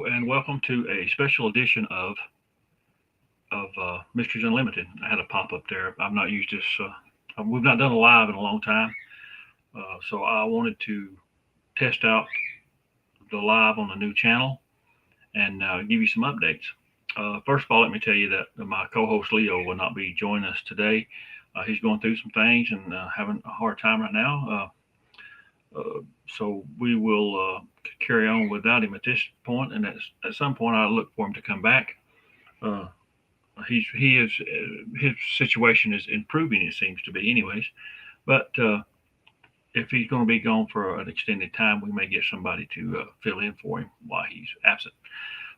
Hello and welcome to a special edition of Mysteries Unlimited. I had a pop up there. I've not used this. We've not done a live in a long time, so I wanted to test out the live on the new channel and give you some updates. First of all, let me tell you that my co-host Leo will not be joining us today. He's going through some things and having a hard time right now. So we will carry on without him at this point, and at some point I'll look for him to come back. His situation is improving, it seems to be, anyways. But if he's going to be gone for an extended time, we may get somebody to fill in for him while he's absent.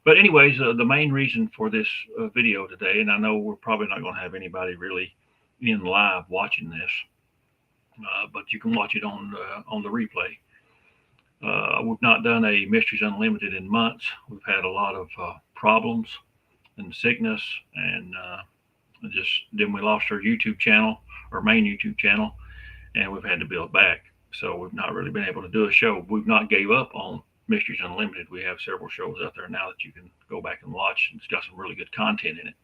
But anyways, the main reason for this video today, and I know we're probably not going to have anybody really in live watching this. But you can watch it on the replay. We've not done a Mysteries Unlimited in months. We've had a lot of problems and sickness, and then we lost our YouTube channel, our main YouTube channel, and we've had to build back. So we've not really been able to do a show. We've not gave up on Mysteries Unlimited. We have several shows out there now that you can go back and watch. It's got some really good content in it.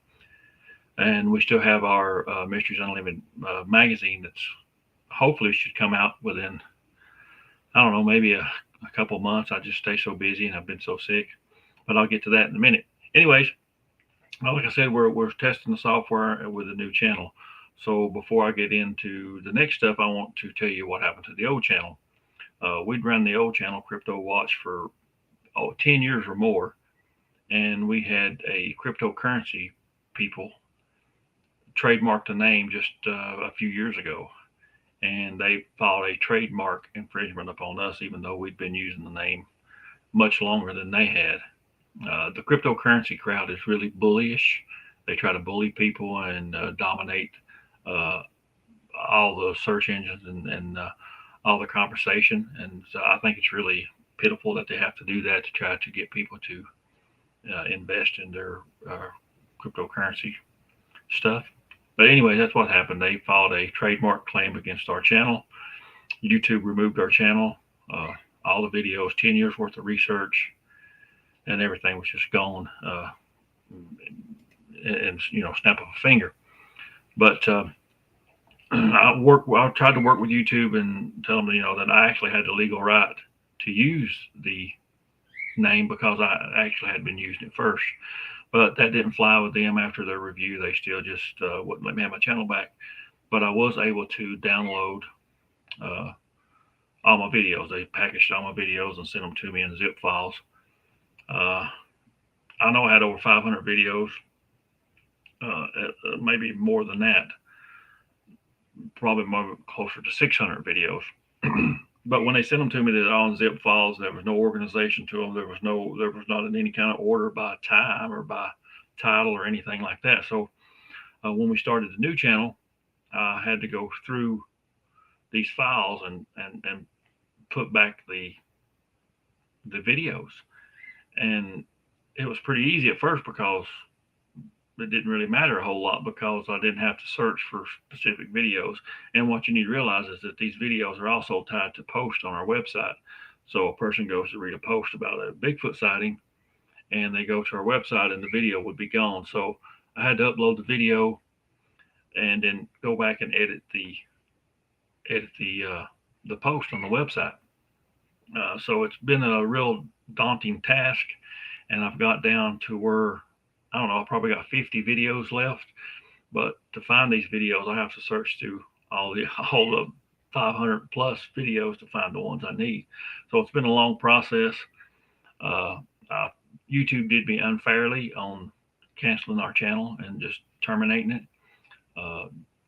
And we still have our Mysteries Unlimited magazine that's hopefully should come out within, I don't know, maybe a couple months. I just stay so busy and I've been so sick, but I'll get to that in a minute. Anyways, like I said, we're testing the software with a new channel. So before I get into the next stuff, I want to tell you what happened to the old channel. We'd run the old channel, Crypto Watch, for 10 years or more. And we had a cryptocurrency people trademark the name just a few years ago. And they filed a trademark infringement upon us, even though we'd been using the name much longer than they had. The cryptocurrency crowd is really bullyish. They try to bully people and dominate all the search engines and all the conversation. And so I think it's really pitiful that they have to do that to try to get people to invest in their cryptocurrency stuff. But anyway, that's what happened. They filed a trademark claim against our channel. YouTube removed our channel. All the videos, 10 years worth of research, and everything was just gone. And snap of a finger. But I tried to work with YouTube and tell them, that I actually had the legal right to use the name because I actually had been using it first. But that didn't fly with them after their review. They still just wouldn't let me have my channel back. But I was able to download all my videos. They packaged all my videos and sent them to me in zip files. I know I had over 500 videos, maybe more than that. Probably more closer to 600 videos. But when they sent them to me, they're all in zip files. There was no organization to them. There was not in any kind of order by time or by title or anything like that. So when we started the new channel, I had to go through these files and put back the videos. And it was pretty easy at first because it didn't really matter a whole lot because I didn't have to search for specific videos. And what you need to realize is that these videos are also tied to posts on our website. So a person goes to read a post about a Bigfoot sighting and they go to our website and the video would be gone. So I had to upload the video and then go back and edit the post on the website. So it's been a real daunting task, and I've got down to where I don't know, I probably got 50 videos left, but to find these videos, I have to search through all the 500 plus videos to find the ones I need. So it's been a long process. YouTube did me unfairly on canceling our channel and just terminating it.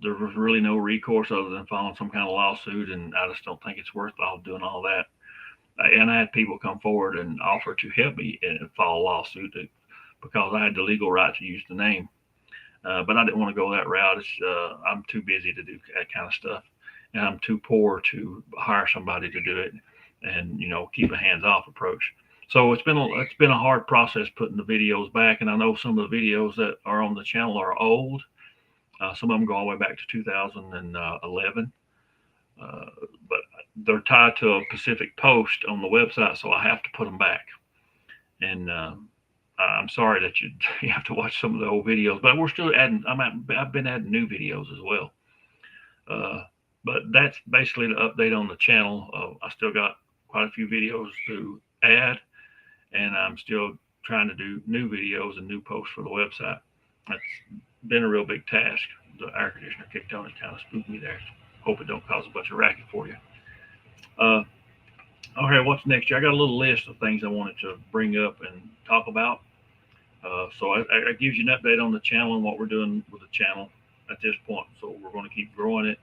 There was really no recourse other than filing some kind of lawsuit, and I just don't think it's worthwhile doing all that. And I had people come forward and offer to help me and file a lawsuit because I had the legal right to use the name. But I didn't want to go that route. I'm too busy to do that kind of stuff. And I'm too poor to hire somebody to do it and, keep a hands-off approach. So it's been a hard process putting the videos back. And I know some of the videos that are on the channel are old. Some of them go all the way back to 2011. But they're tied to a specific post on the website, so I have to put them back. And I'm sorry that you you have to watch some of the old videos, but we're still adding. I've been adding new videos as well. Uh, but that's basically the update on the channel. I still got quite a few videos to add, and I'm still trying to do new videos and new posts for the website. That's been a real big task. The air conditioner kicked on and kind of spooked me there. Hope it don't cause a bunch of racket for you. Uh, okay, what's next year? I got a little list of things I wanted to bring up and talk about. So I gives you an update on the channel and what we're doing with the channel at this point. So we're going to keep growing it.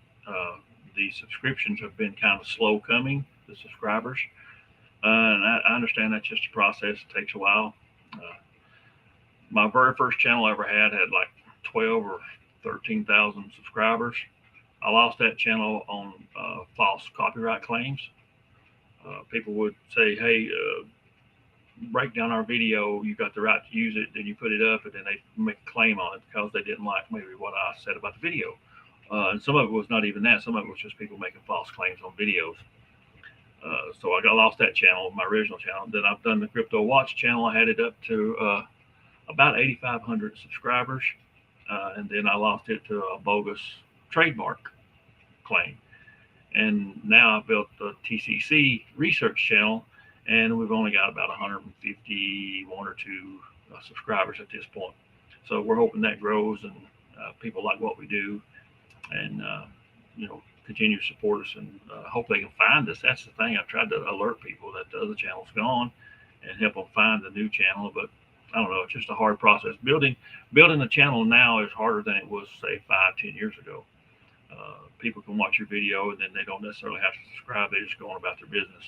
The subscriptions have been kind of slow coming, the subscribers. And I understand that's just a process. It takes a while. Uh, my very first channel I ever had like 12 or 13,000 subscribers. I lost that channel on false copyright claims. People would say, hey, break down our video, you got the right to use it, then you put it up, and then they make a claim on it because they didn't like maybe what I said about the video. And some of it was not even that. Some of it was just people making false claims on videos. So I lost that channel, my original channel. Then I've done the Crypto Watch channel. I had it up to about 8,500 subscribers, and then I lost it to a bogus trademark claim. And now I've built the TCC Research channel, and we've only got about 151 or two subscribers at this point. So we're hoping that grows and people like what we do, and continue to support us, and hope they can find us. That's the thing. I've tried to alert people that the other channel's gone and help them find the new channel, but I don't know. It's just a hard process. Building a channel now is harder than it was, say, 5, 10 years ago. People can watch your video and then they don't necessarily have to subscribe. They just go on about their business.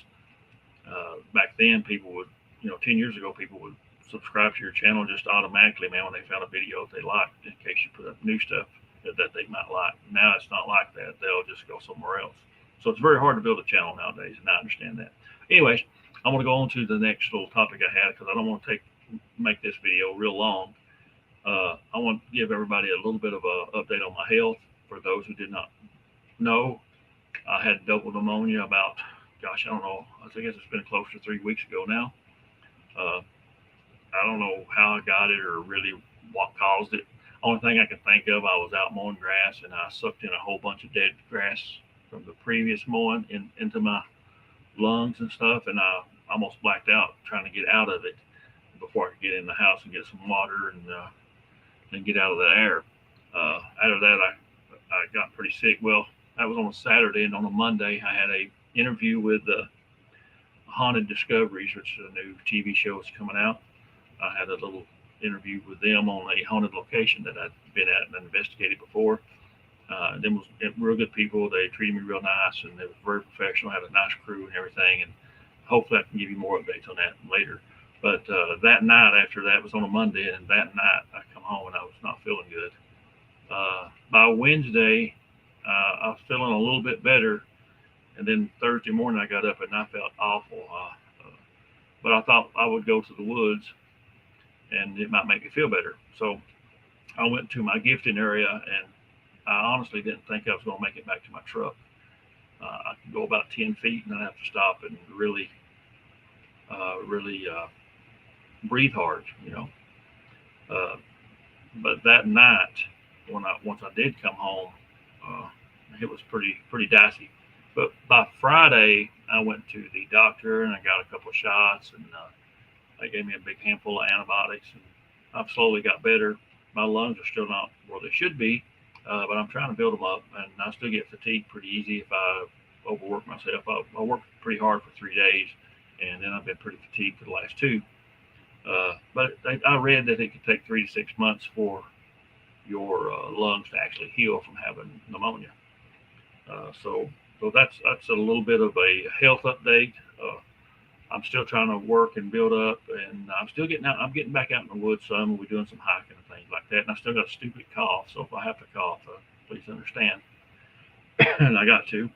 Back then, people would, 10 years ago, people would subscribe to your channel just automatically, man, when they found a video that they liked, in case you put up new stuff that they might like. Now it's not like that. They'll just go somewhere else. So it's very hard to build a channel nowadays, and I understand that. Anyways, I'm going to go on to the next little topic I had because I don't want to make this video real long. I want to give everybody a little bit of an update on my health. For those who did not know, I had double pneumonia about, gosh, I don't know. I think it's been close to 3 weeks ago now. I don't know how I got it or really what caused it. Only thing I can think of, I was out mowing grass and I sucked in a whole bunch of dead grass from the previous mowing into my lungs and stuff, and I almost blacked out trying to get out of it before I could get in the house and get some water and get out of that air. After that, I got pretty sick. Well, that was on a Saturday, and on a Monday, I had a interview with Haunted Discoveries, which is a new TV show that's coming out. I had a little interview with them on a haunted location that I'd been at and investigated before. Them was real good people. They treated me real nice, and they were very professional. Had a nice crew and everything. And hopefully, I can give you more updates on that later. But that night after that was on a Monday, and that night I come home and I was not feeling good. By Wednesday, I was feeling a little bit better, and then Thursday morning I got up and I felt awful. But I thought I would go to the woods, and it might make me feel better. So I went to my gifting area, and I honestly didn't think I was going to make it back to my truck. I could go about 10 feet, and then I have to stop and really breathe hard, But that night, once I did come home, it was pretty dicey. But by Friday, I went to the doctor and I got a couple of shots, and they gave me a big handful of antibiotics, and I've slowly got better. My lungs are still not where they should be, but I'm trying to build them up, and I still get fatigued pretty easy if I overwork myself. I worked pretty hard for 3 days, and then I've been pretty fatigued for the last 2. But I read that it could take 3 to 6 months for your lungs to actually heal from having pneumonia. So that's a little bit of a health update. I'm still trying to work and build up, and I'm still getting out. I'm getting back out in the woods some. We're doing some hiking and things like that. And I still got a stupid cough, so if I have to cough, please understand. And I got to.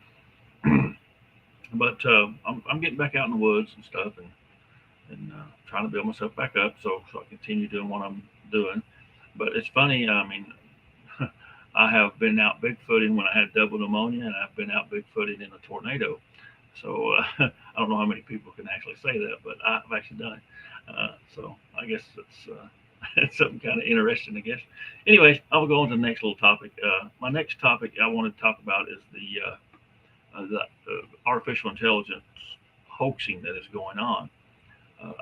But I'm getting back out in the woods and stuff, and trying to build myself back up so I continue doing what I'm doing. But it's funny. I mean, I have been out Bigfooting when I had double pneumonia, and I've been out Bigfooting in a tornado. So I don't know how many people can actually say that, but I've actually done it. So I guess it's it's something kind of interesting, I guess. Anyways, I'll go on to the next little topic. My next topic I want to talk about is the artificial intelligence hoaxing that is going on.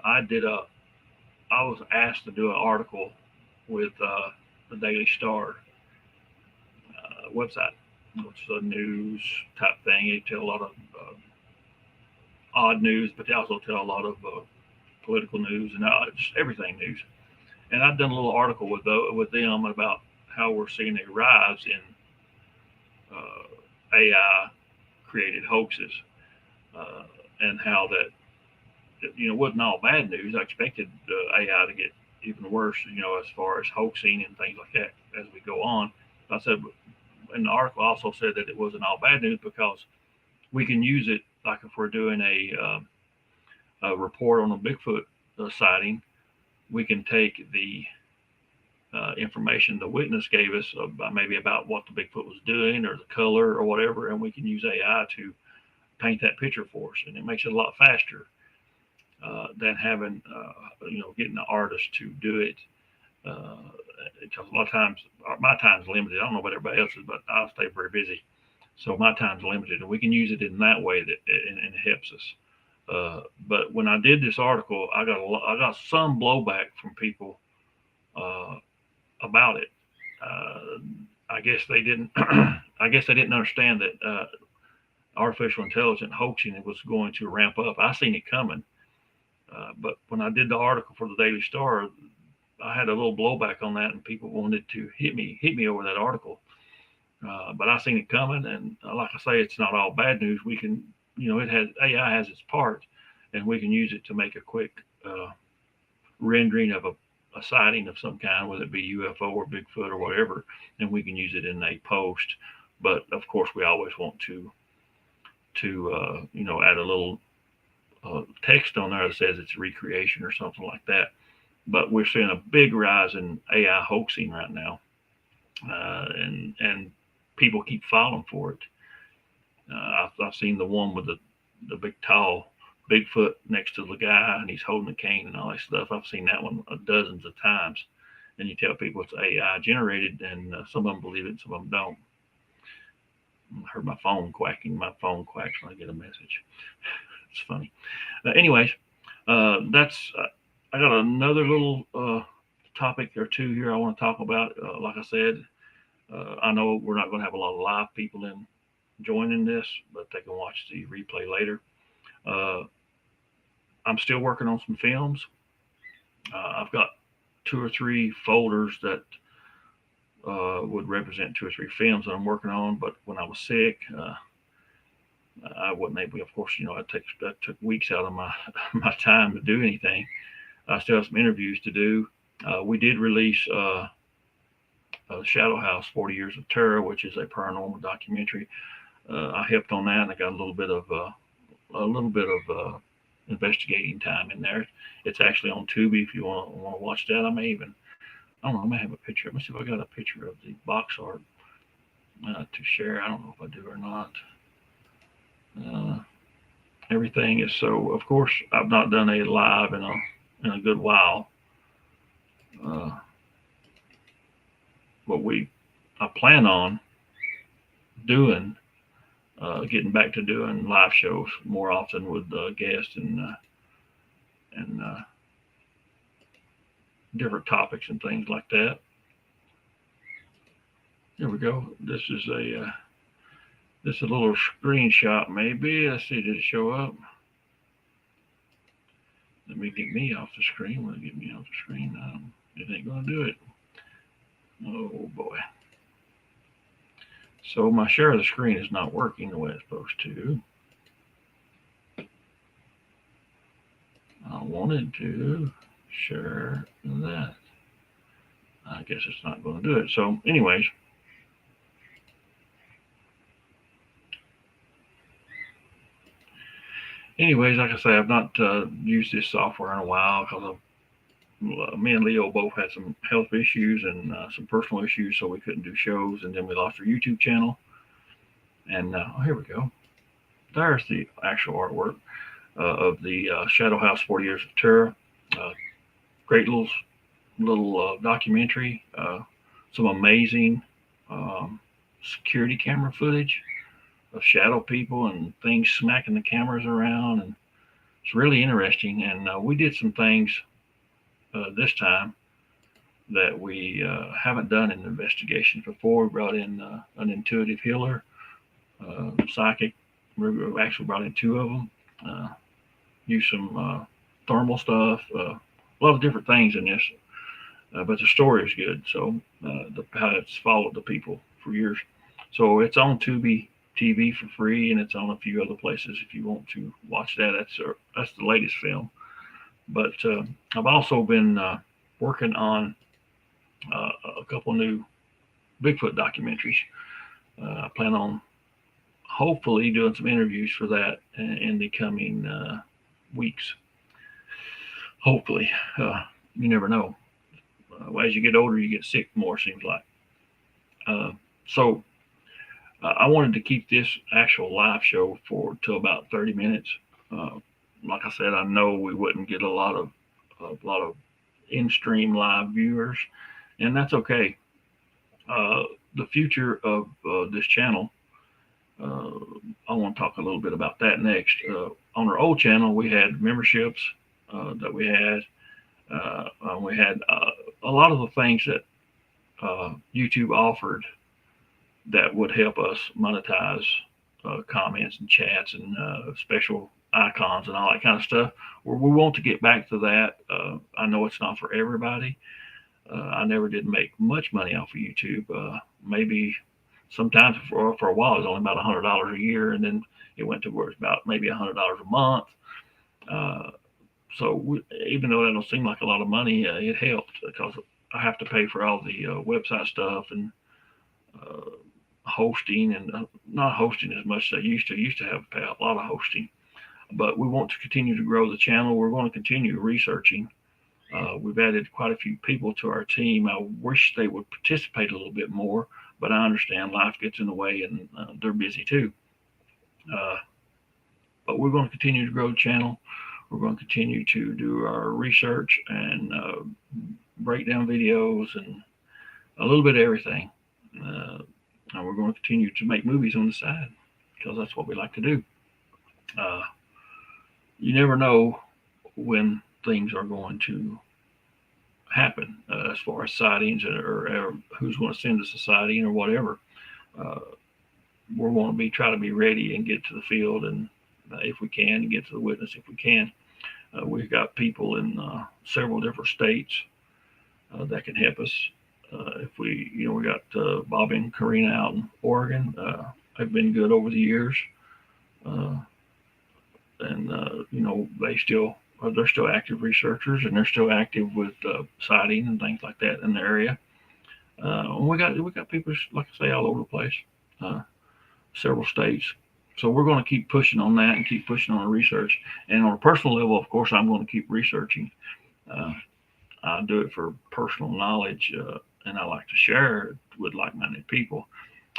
I did a I was asked to do an article with the Daily Star website, which is a news type thing. They tell a lot of odd news, but they also tell a lot of political news and just everything news. And I've done a little article with them about how we're seeing a rise in AI created hoaxes, and how that wasn't all bad news. I expected AI to get even worse, as far as hoaxing and things like that as we go on. I said, and the article also said that it wasn't all bad news because we can use it, like if we're doing a report on a Bigfoot sighting, we can take the information the witness gave us maybe about what the Bigfoot was doing or the color or whatever, and we can use AI to paint that picture for us, and it makes it a lot faster than having getting the artist to do it. Because a lot of times my time's limited. I don't know about everybody else's, but I stay very busy, so my time's limited, and we can use it in that way and it helps us. But when I did this article, I got some blowback from people about it. I guess they didn't. I guess they didn't understand that artificial intelligence hoaxing was going to ramp up. I seen it coming, but when I did the article for the Daily Star, I had a little blowback on that, and people wanted to hit me over that article. But I seen it coming, and like I say, it's not all bad news. We can, AI has its part, and we can use it to make a quick rendering of a sighting of some kind, whether it be UFO or Bigfoot or whatever, and we can use it in a post. But of course, we always want to add a little text on there that says it's recreation or something like that. But we're seeing a big rise in AI hoaxing right now, and people keep falling for it. I've seen the one with the big tall Bigfoot next to the guy, and he's holding a cane and all that stuff. I've seen that one dozens of times. And you tell people it's AI generated, and some of them believe it, and some of them don't. I heard my phone quacking. My phone quacks when I get a message. It's funny. Anyways, that's. I got another little topic or two here I want to talk about. Like I said, I know we're not going to have a lot of live people in joining this, but they can watch the replay later. I'm still working on some films. I've got 2 or 3 folders that would represent 2 or 3 films that I'm working on. But when I was sick, I wasn't able. Of course, that took weeks out of my time to do anything. I still have some interviews to do. We did release Shadow House: 40 Years of Terror, which is a paranormal documentary. I helped on that, and I got a little bit of investigating time in there. It's actually on Tubi if you want to watch that. I may have a picture. Let me see if I got a picture of the box art to share. I don't know if I do or not. Everything is so. Of course, I've not done a live in a good while. But I plan on doing. Getting back to doing live shows more often with guests and different topics and things like that. There we go. This is a little screenshot maybe. Let's see, did it show up? Let me get me off the screen. Will it get me off the screen? It ain't gonna do it. Oh boy. So my share of the screen is not working the way it's supposed to. I wanted to share that. I guess it's not going to do it. So anyways, like I say, I've not used this software in a while because me and Leo both had some health issues and some personal issues, so we couldn't do shows, and then we lost our YouTube channel. And here we go. There's the actual artwork. of the Shadow House 40 Years of Terror. Great little documentary. Some amazing security camera footage of shadow people and things smacking the cameras around, and it's really interesting. And we did some things this time that we haven't done in investigations before. We brought in an intuitive healer, psychic. We actually brought in two of them. Used some thermal stuff, a lot of different things in this. But the story is good. So how it's followed the people for years. So it's on Tubi TV for free, and it's on a few other places if you want to watch that. That's the latest film. But I've also been working on a couple new Bigfoot documentaries. I plan on hopefully doing some interviews for that in the coming weeks. Hopefully, you never know. As you get older, you get sick more, seems like. So I wanted to keep this actual live show to about 30 minutes. Like I said, I know we wouldn't get a lot of in-stream live viewers, and that's okay. The future of this channel, I want to talk a little bit about that next. On our old channel, we had memberships that we had. We had a lot of the things that YouTube offered that would help us monetize comments and chats and special icons and all that kind of stuff. We want to get back to that. I know it's not for everybody. I never did make much money off of YouTube. Maybe sometimes for a while it was only about $100 a year, and then it went to where it's about maybe $100 a month. So even though that don't seem like a lot of money, it helped because I have to pay for all the website stuff and hosting, and not hosting as much as I used to. I used to have to pay a lot of hosting. But we want to continue to grow the channel. We're going to continue researching. We've added quite a few people to our team. I wish they would participate a little bit more, but I understand life gets in the way, and they're busy too. But we're going to continue to grow the channel. We're going to continue to do our research and break down videos and a little bit of everything. And we're going to continue to make movies on the side because that's what we like to do. You never know when things are going to happen as far as sightings or who's going to send us a sighting or whatever. We're going to try to be ready and get to the field, and if we can, and get to the witness if we can. We've got people in several different states that can help us. If we got Bob and Karina out in Oregon. They've been good over the years. They're still active researchers, and they're still active with sighting and things like that in the area. We got people, like I say, all over the place, several states. So we're going to keep pushing on that and keep pushing on the research. And on a personal level, of course, I'm going to keep researching. I do it for personal knowledge, and I like to share it with like-minded people.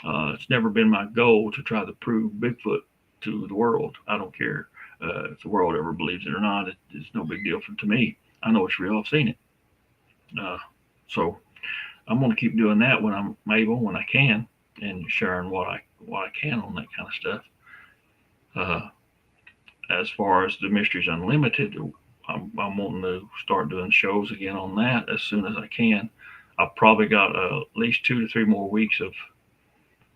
It's never been my goal to try to prove Bigfoot to the world. I don't care if the world ever believes it or not. It's no big deal to me. I know it's real. I've seen it. So I'm going to keep doing that when I'm able, when I can, and sharing what I can on that kind of stuff. As far as the Mysteries Unlimited, I'm wanting to start doing shows again on that as soon as I can. I've probably got at least 2 to 3 more weeks of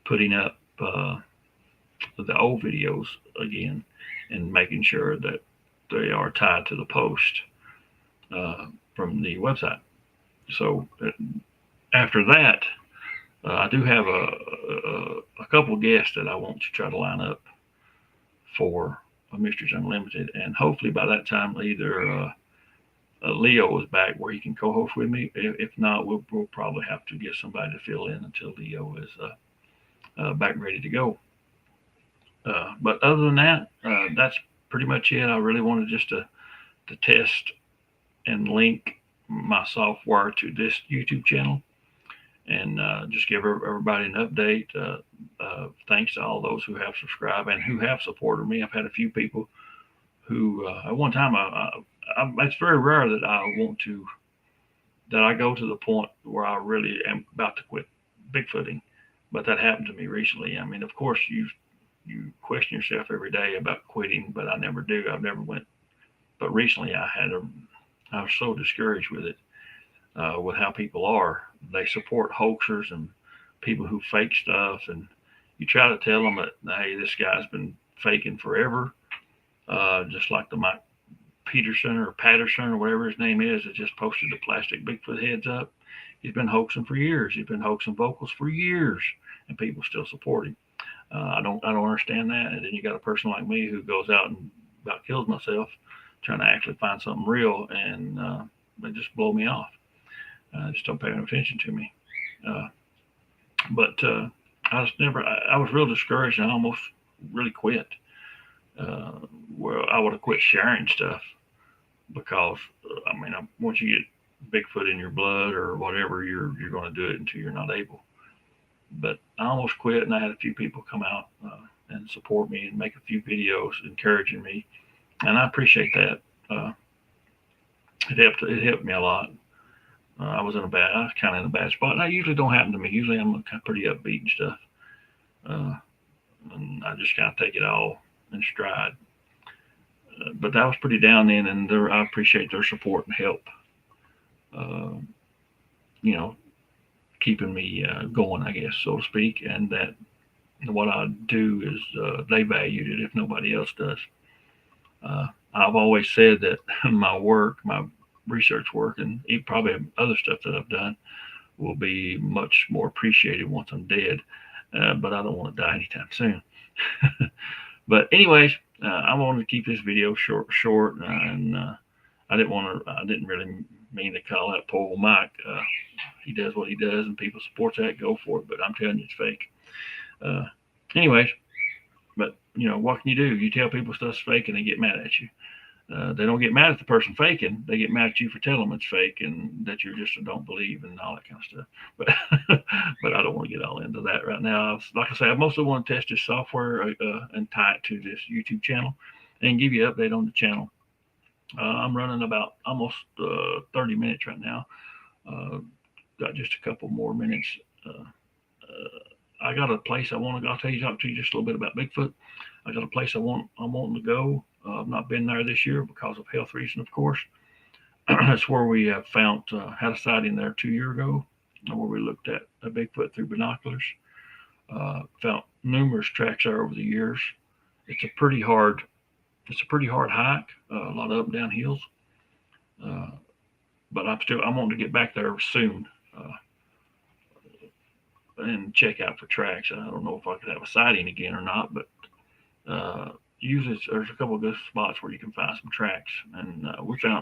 putting up the old videos again and making sure that they are tied to the post from the website. So after that, I do have a couple guests that I want to try to line up for Mysteries Unlimited, and hopefully by that time either Leo is back where he can co-host with me. If not, we'll probably have to get somebody to fill in until Leo is back ready to go. But other than that, that's pretty much it. I really wanted just to test and link my software to this YouTube channel and just give everybody an update. Thanks to all those who have subscribed and who have supported me. I've had a few people who at one time it's very rare that I go to the point where I really am about to quit Bigfooting, but that happened to me recently. I mean, of course, you question yourself every day about quitting, but I never do. I've never went. But recently, I was so discouraged with it, with how people are. They support hoaxers and people who fake stuff, and you try to tell them that, hey, this guy's been faking forever, just like the Mike Peterson or Patterson or whatever his name is that just posted the plastic Bigfoot heads up. He's been hoaxing for years. He's been hoaxing vocals for years, and people still support him. I don't understand that. And then you got a person like me who goes out and about kills myself trying to actually find something real, and they just blow me off. Just don't pay any attention to me. Uh, but I just never. I was real discouraged, and I almost really quit. Uh, where I would have quit sharing stuff because I mean, once you get Bigfoot in your blood or whatever, you're going to do it until you're not able. But I almost quit, and I had a few people come out and support me and make a few videos encouraging me, and I appreciate that. Uh, it helped me a lot. I was kind of in a bad spot. And that usually don't happen to me. Usually I'm kind of pretty upbeat and stuff, uh, and I just kind of take it all in stride. But that was pretty down then, and I appreciate their support and help. Uh, you know, keeping me going, I guess, so to speak, and that what I do is they valued it if nobody else does. Uh, I've always said that my work, my research work, and probably other stuff that I've done will be much more appreciated once I'm dead. But I don't want to die anytime soon. But anyways, I wanted to keep this video short, and I didn't want to. I didn't really mean to call out poor old Mike. He does what he does, and people support that. Go for it. But I'm telling you, it's fake. Uh, anyways, but what can you do? You tell people stuff's fake, and they get mad at you. They don't get mad at the person faking. They get mad at you for telling them it's fake and that you're just a don't believe and all that kind of stuff. But but I don't want to get all into that right now. Like I said, I mostly want to test this software and tie it to this YouTube channel and give you an update on the channel. I'm running about almost 30 minutes right now. Got just a couple more minutes. I got a place I want to go. I'll talk to you just a little bit about Bigfoot. I got a place I'm wanting to go. I've not been there this year because of health reasons, of course. That's where we have found had a sighting there 2 years ago, where we looked at a Bigfoot through binoculars. Found numerous tracks there over the years. It's a pretty hard hike, a lot of up and down hills. Uh, but I'm wanting to get back there soon and check out for tracks. I don't know if I could have a sighting again or not, but usually there's a couple of good spots where you can find some tracks, and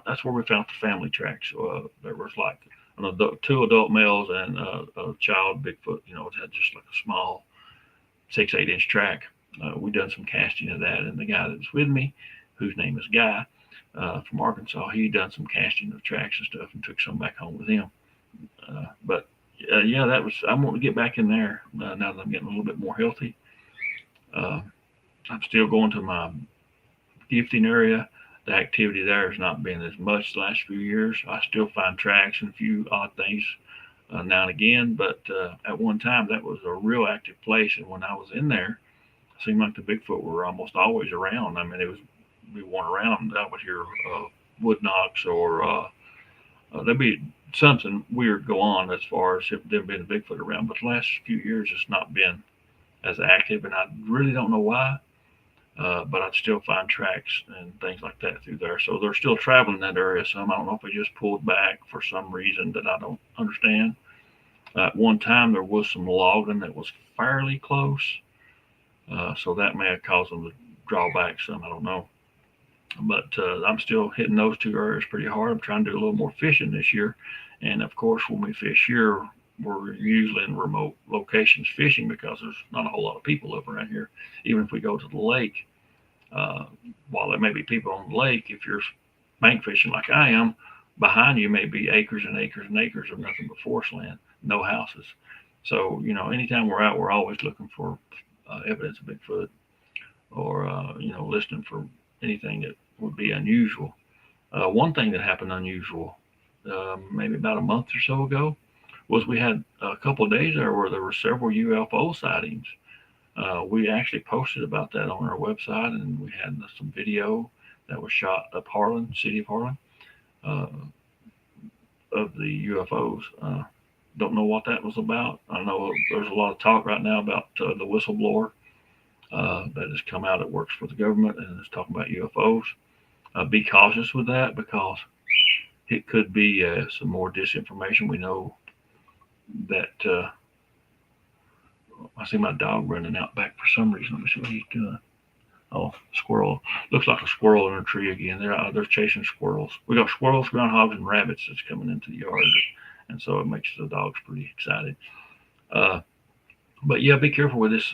that's where we found the family tracks. There was like two adult males and a child Bigfoot. It had just like a small 6-8 inch track. We done some casting of that, and the guy that was with me, whose name is Guy, from Arkansas, he done some casting of tracks and stuff, and took some back home with him. But yeah, I'm wanting to get back in there now that I'm getting a little bit more healthy. I'm still going to my gifting area. The activity there has not been as much the last few years. I still find tracks and a few odd things now and again, but at one time that was a real active place, and when I was in there, it seemed like the Bigfoot were almost always around. I mean, we weren't around. I would hear wood knocks or there'd be something weird go on as far as if there been a Bigfoot around. But the last few years, it's not been as active, and I really don't know why. But I'd still find tracks and things like that through there. So they're still traveling that area. Some I don't know if they just pulled back for some reason that I don't understand. At one time there was some logging that was fairly close, so that may have caused them to draw back some. I don't know. But I'm still hitting those two areas pretty hard. I'm trying to do a little more fishing this year, and of course, when we fish here, we're usually in remote locations fishing because there's not a whole lot of people up around here. Even if we go to the lake, while there may be people on the lake, if you're bank fishing like I am, behind you may be acres and acres and acres of nothing but forest land, no houses. So, anytime we're out, we're always looking for evidence of Bigfoot, or, listening for anything that would be unusual. One thing that happened unusual, maybe about a month or so ago, was we had a couple of days there where there were several UFO sightings. We actually posted about that on our website, and we had some video that was shot up Harlan, city of Harlan, uh, of the UFOs. Don't know what that was about. I know there's a lot of talk right now about the whistleblower that has come out that works for the government and is talking about UFOs. Be cautious with that because it could be some more disinformation. We know that I see my dog running out back for some reason. Let me see what he's doing. Oh, squirrel. Looks like a squirrel in a tree again. They're chasing squirrels. We got squirrels, groundhogs, and rabbits that's coming into the yard. And so it makes the dogs pretty excited. Uh, but yeah, be careful with this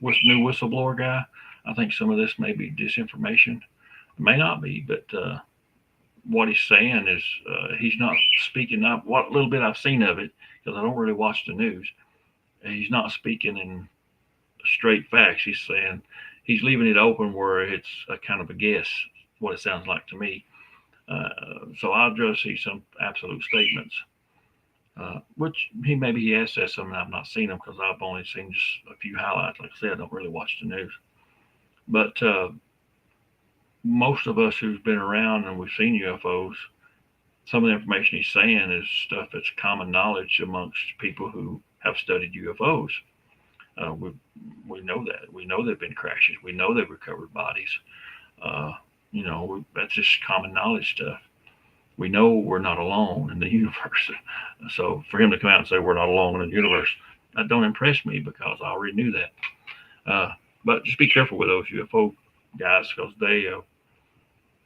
with new whistleblower guy. I think some of this may be disinformation. It may not be, but what he's saying is he's not speaking up. What little bit I've seen of it, because I don't really watch the news, he's not speaking in straight facts. He's saying he's leaving it open where it's a kind of a guess, what it sounds like to me. So I'll just see some absolute statements, which maybe he has said some, and I've not seen them because I've only seen just a few highlights. Like I said, I don't really watch the news. But most of us who's been around and we've seen UFOs, some of the information he's saying is stuff that's common knowledge amongst people who have studied UFOs. We know that. We know there've been crashes. We know they've recovered bodies. Uh, that's just common knowledge stuff. We know we're not alone in the universe. So for him to come out and say we're not alone in the universe, that don't impress me because I already knew that. But just be careful with those UFO guys because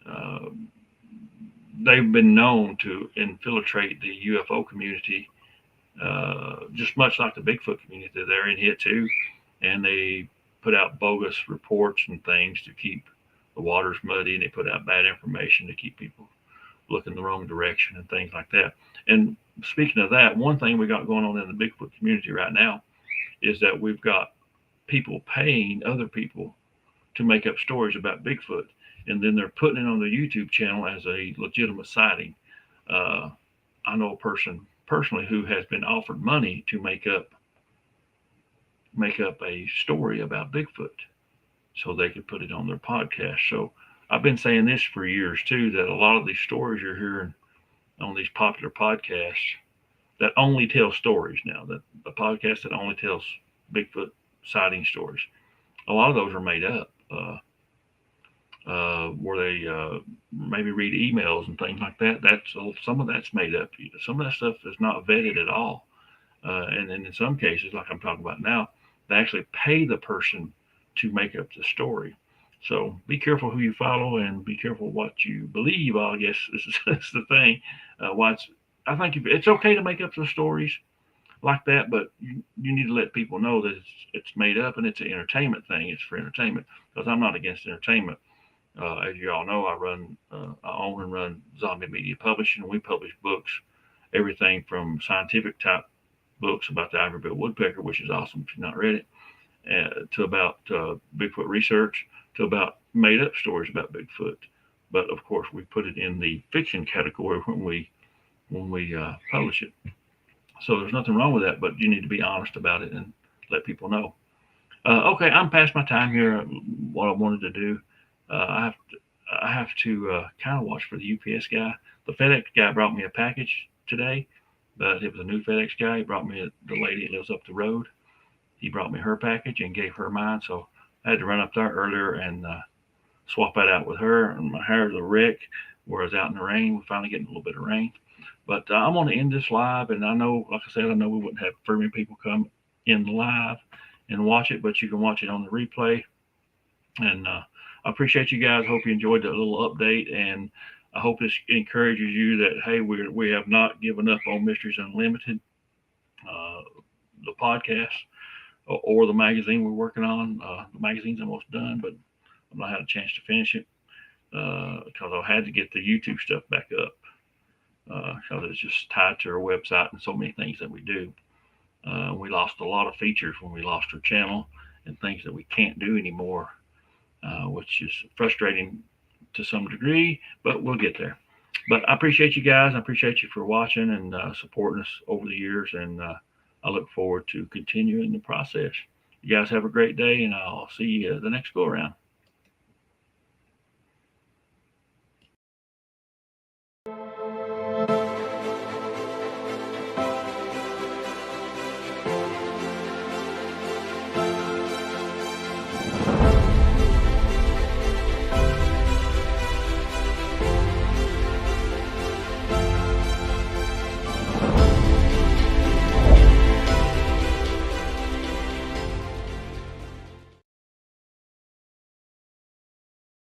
uh, they've been known to infiltrate the UFO community, just much like the Bigfoot community. They're in here too, and they put out bogus reports and things to keep the waters muddy, and they put out bad information to keep people looking the wrong direction and things like that. And speaking of that, one thing we got going on in the Bigfoot community right now is that we've got people paying other people to make up stories about Bigfoot, and then they're putting it on the YouTube channel as a legitimate sighting. I know a person personally who has been offered money to make up a story about Bigfoot so they could put it on their podcast. So I've been saying this for years too, that a lot of these stories you're hearing on these popular podcasts that only tell stories now, that the podcast that only tells Bigfoot sighting stories, a lot of those are made up. Where they maybe read emails and things like that. Some of that's made up. Some of that stuff is not vetted at all. And then in some cases, like I'm talking about now, they actually pay the person to make up the story. So be careful who you follow and be careful what you believe. I guess is the thing. I think it's okay to make up some stories like that, but you need to let people know that it's made up and it's an entertainment thing. It's for entertainment because I'm not against entertainment. As you all know, I own and run Zombie Media Publishing. We publish books, everything from scientific type books about the Ivory-billed woodpecker, which is awesome if you've not read it, to about Bigfoot research, to about made-up stories about Bigfoot. But of course, we put it in the fiction category when we publish it. So there's nothing wrong with that, but you need to be honest about it and let people know. Okay, I'm past my time here. What I wanted to do, I have to kind of watch for the UPS guy. The FedEx guy brought me a package today, but it was a new FedEx guy. He brought me the lady that lives up the road. He brought me her package and gave her mine, so I had to run up there earlier and swap that out with her. And my hair is a wreck, whereas out in the rain, we're finally getting a little bit of rain. But I'm going to end this live, and I know, like I said, I know we wouldn't have very many people come in live and watch it, but you can watch it on the replay. And I appreciate you guys. Hope you enjoyed that little update, and I hope this encourages you that, hey, we have not given up on Mysteries Unlimited, the podcast, or the magazine we're working on. The magazine's almost done, but I've not had a chance to finish it because I had to get the YouTube stuff back up. Because it's just tied to our website and so many things that we do. We lost a lot of features when we lost our channel and things that we can't do anymore, which is frustrating to some degree, but we'll get there. But I appreciate you guys. I appreciate you for watching and supporting us over the years, and I look forward to continuing the process. You guys have a great day, and I'll see you the next go around.